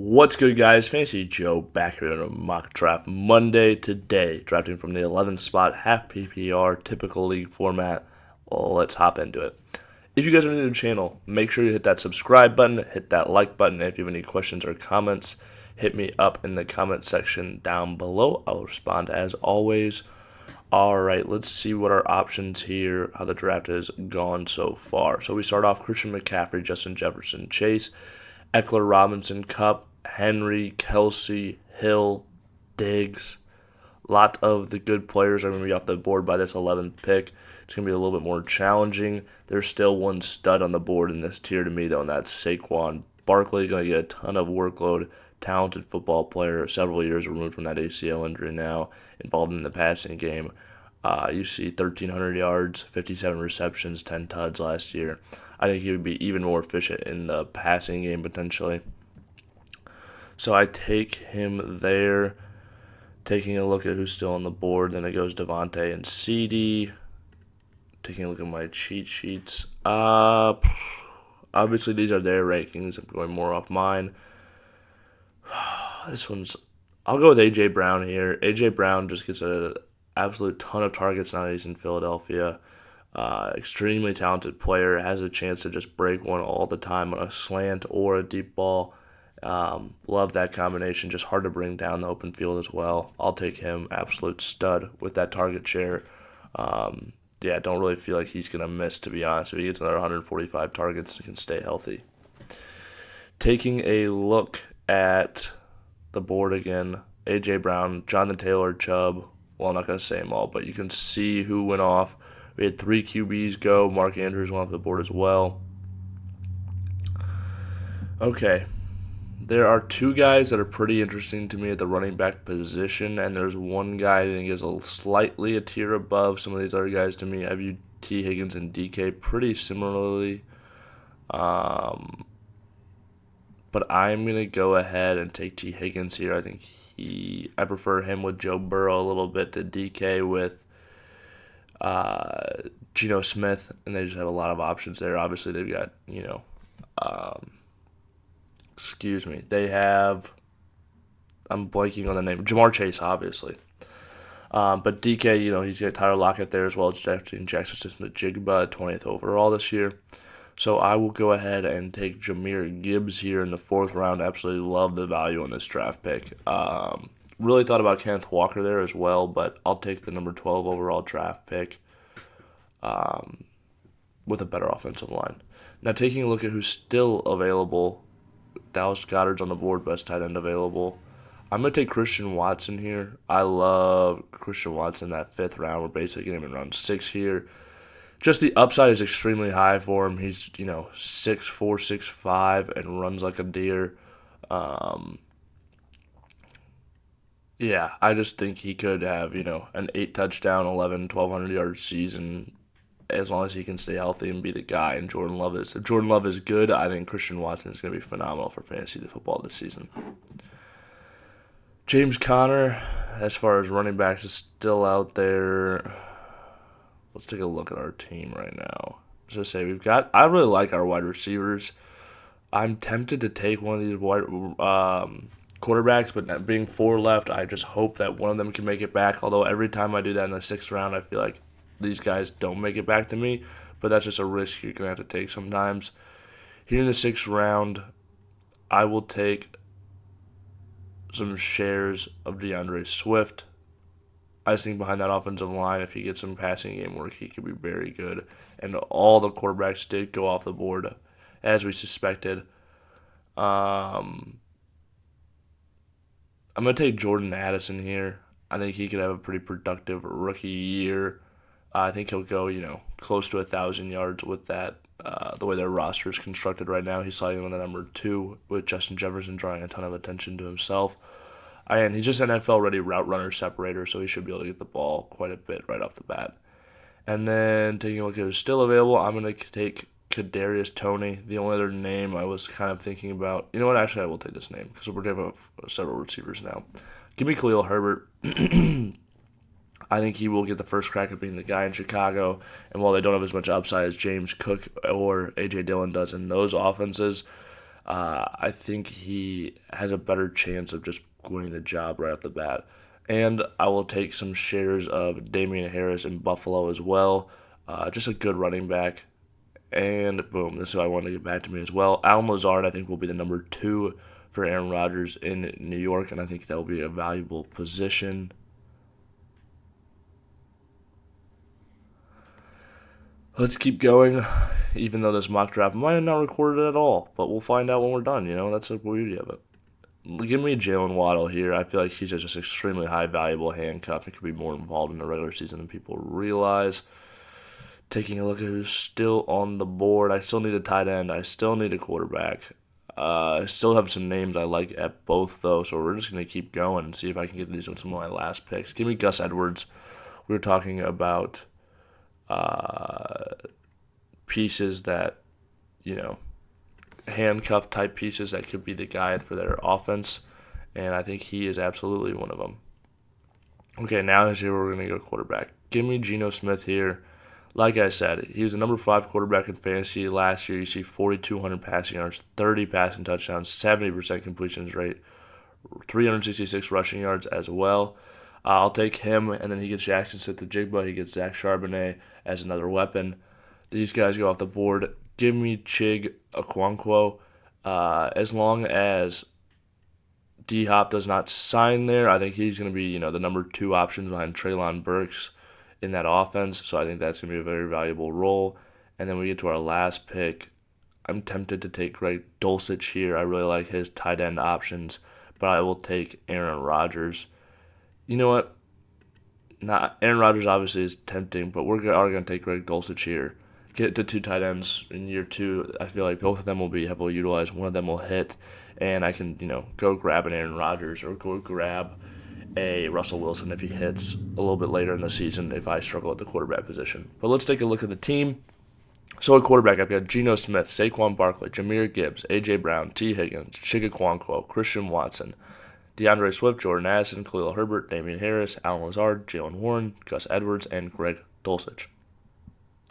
What's good, guys? Fantasy Joe back here on a mock draft Monday today, drafting from the 11th spot, half PPR, typical league format. Well, let's hop into it. If you guys are new to the channel, make sure you hit that subscribe button, hit that like button. If you have any questions or comments, hit me up in the comment section down below. I'll respond as always. All right, let's see what our options here, how the draft has gone so far. So we start off Christian McCaffrey, Justin Jefferson, Chase, Eckler, Robinson, Kupp, Henry, Kelsey, Hill, Diggs. A lot of the good players are going to be off the board by this 11th pick. It's going to be a little bit more challenging. There's still one stud on the board in this tier to me, though, and that's Saquon Barkley. Going to get a ton of workload. Talented football player, several years removed from that ACL injury now, involved in the passing game. You see 1,300 yards, 57 receptions, 10 tuds last year. I think he would be even more efficient in the passing game potentially. So I take him there. Taking a look at who's still on the board, then it goes Devontae and CD. Taking a look at my cheat sheets. Obviously, these are their rankings. I'm going more off mine. I'll go with A.J. Brown here. A.J. Brown just gets an absolute ton of targets now that he's in Philadelphia. Extremely talented player. Has a chance to just break one all the time on a slant or a deep ball. Love that combination. Just hard to bring down the open field as well. I'll take him. Absolute stud with that target share. Don't really feel like he's going to miss, to be honest. If he gets another 145 targets, he can stay healthy. Taking a look at the board again, A.J. Brown, Jonathan Taylor, Chubb. Well, I'm not going to say them all, but you can see who went off. We had 3 QBs go. Mark Andrews went off the board as well. Okay. There are 2 guys that are pretty interesting to me at the running back position, and there's one guy I think is slightly a tier above some of these other guys to me. I view T. Higgins and DK pretty similarly. But I'm going to go ahead and take T. Higgins here. I prefer him with Joe Burrow a little bit to DK with Geno Smith, and they just have a lot of options there. Obviously, they've got, they have, I'm blanking on the name, Jahmyr Chase, obviously. But DK, he's got Tyler Lockett there as well as Jackson Smith-Njigba, 20th overall this year. So I will go ahead and take Jahmyr Gibbs here in the 4th round. Absolutely love the value on this draft pick. Really thought about Kenneth Walker there as well, but I'll take the number 12 overall draft pick with a better offensive line. Now taking a look at who's still available, Dallas Goedert's on the board, best tight end available. I'm going to take Christian Watson here. I love Christian Watson in that 5th round. We're basically getting him in round 6 here. Just the upside is extremely high for him. He's, 6'4", 6'5", and runs like a deer. I just think he could have, an 8 touchdown, 1,200 yard season as long as he can stay healthy and be the guy. And Jordan Love is. If Jordan Love is good, I think Christian Watson is going to be phenomenal for fantasy football this season. James Conner, as far as running backs, is still out there. Let's take a look at our team right now. As I say, I really like our wide receivers. I'm tempted to take one of these wide quarterbacks, but being 4 left, I just hope that one of them can make it back. Although every time I do that in the 6th round, I feel like these guys don't make it back to me. But that's just a risk you're going to have to take sometimes. Here in the 6th round, I will take some shares of DeAndre Swift. I just think behind that offensive line, if he gets some passing game work, he could be very good. And all the quarterbacks did go off the board, as we suspected. I'm going to take Jordan Addison here. I think he could have a pretty productive rookie year. I think he'll go, close to 1,000 yards with that. The way their roster is constructed right now, he's sliding on the number 2 with Justin Jefferson drawing a ton of attention to himself. And he's just an NFL-ready route runner separator, so he should be able to get the ball quite a bit right off the bat. And then taking a look at who's still available, I'm going to take Kadarius Toney. The only other name I was kind of thinking about, you know what? Actually, I will take this name because we're going to have several receivers now. Give me Khalil Herbert. I think he will get the first crack at being the guy in Chicago. And while they don't have as much upside as James Cook or A.J. Dillon does in those offenses, I think he has a better chance of just winning the job right off the bat. And I will take some shares of Damian Harris in Buffalo as well. Just a good running back. And boom, this is what I wanted to get back to me as well. Allen Lazard, I think, will be the number 2 for Aaron Rodgers in New York, and I think that will be a valuable position. Let's keep going, even though this mock draft might have not recorded at all, but we'll find out when we're done. That's the beauty of it. Give me Jalen Waddle here. I feel like he's just extremely high valuable handcuff and could be more involved in the regular season than people realize. Taking a look at who's still on the board. I still need a tight end. I still need a quarterback. I still have some names I like at both, though, so we're just going to keep going and see if I can get these on some of my last picks. Give me Gus Edwards. We were talking about pieces that, handcuff type pieces that could be the guide for their offense, and I think he is absolutely one of them. Okay, now this year we're going to go quarterback. Give me Geno Smith here. Like I said, he was the number 5 quarterback in fantasy last year. You see 4,200 passing yards, 30 passing touchdowns, 70% completions rate, 366 rushing yards as well. I'll take him, and then he gets Jackson Smith-Njigba. He gets Zach Charbonnet as another weapon. These guys go off the board. Give me Chig Okonkwo. As long as D-Hop does not sign there, I think he's going to be, the number 2 option behind Treylon Burks in that offense. So I think that's going to be a very valuable role. And then we get to our last pick. I'm tempted to take Greg Dulcich here. I really like his tight end options, but I will take Aaron Rodgers. You know what? Aaron Rodgers obviously is tempting, but we're going to take Greg Dulcich here. Get to 2 tight ends in year 2. I feel like both of them will be heavily utilized. One of them will hit, and I can, go grab an Aaron Rodgers or go grab a Russell Wilson if he hits a little bit later in the season if I struggle at the quarterback position. But let's take a look at the team. So at quarterback, I've got Geno Smith, Saquon Barkley, Jahmyr Gibbs, A.J. Brown, T. Higgins, Chig Okonkwo, Christian Watson, DeAndre Swift, Jordan Addison, Khalil Herbert, Damian Harris, Allen Lazard, Jalen Warren, Gus Edwards, and Greg Dulcich.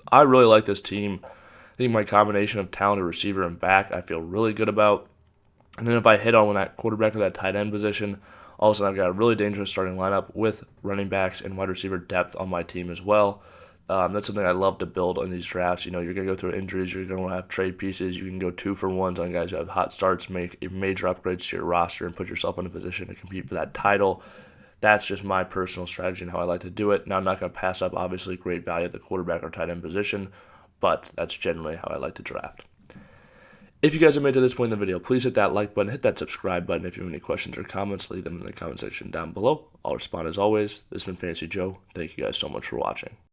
I really like this team. I think my combination of talented receiver and back I feel really good about. And then if I hit on that quarterback or that tight end position, all of a sudden I've got a really dangerous starting lineup with running backs and wide receiver depth on my team as well. That's something I love to build on these drafts. You're going to go through injuries. You're going to have trade pieces. You can go 2-for-1s on guys who have hot starts, make major upgrades to your roster, and put yourself in a position to compete for that title. That's just my personal strategy and how I like to do it. Now, I'm not going to pass up, obviously, great value at the quarterback or tight end position, but that's generally how I like to draft. If you guys have made it to this point in the video, please hit that like button, hit that subscribe button. If you have any questions or comments, leave them in the comment section down below. I'll respond as always. This has been Fantasy Joe. Thank you guys so much for watching.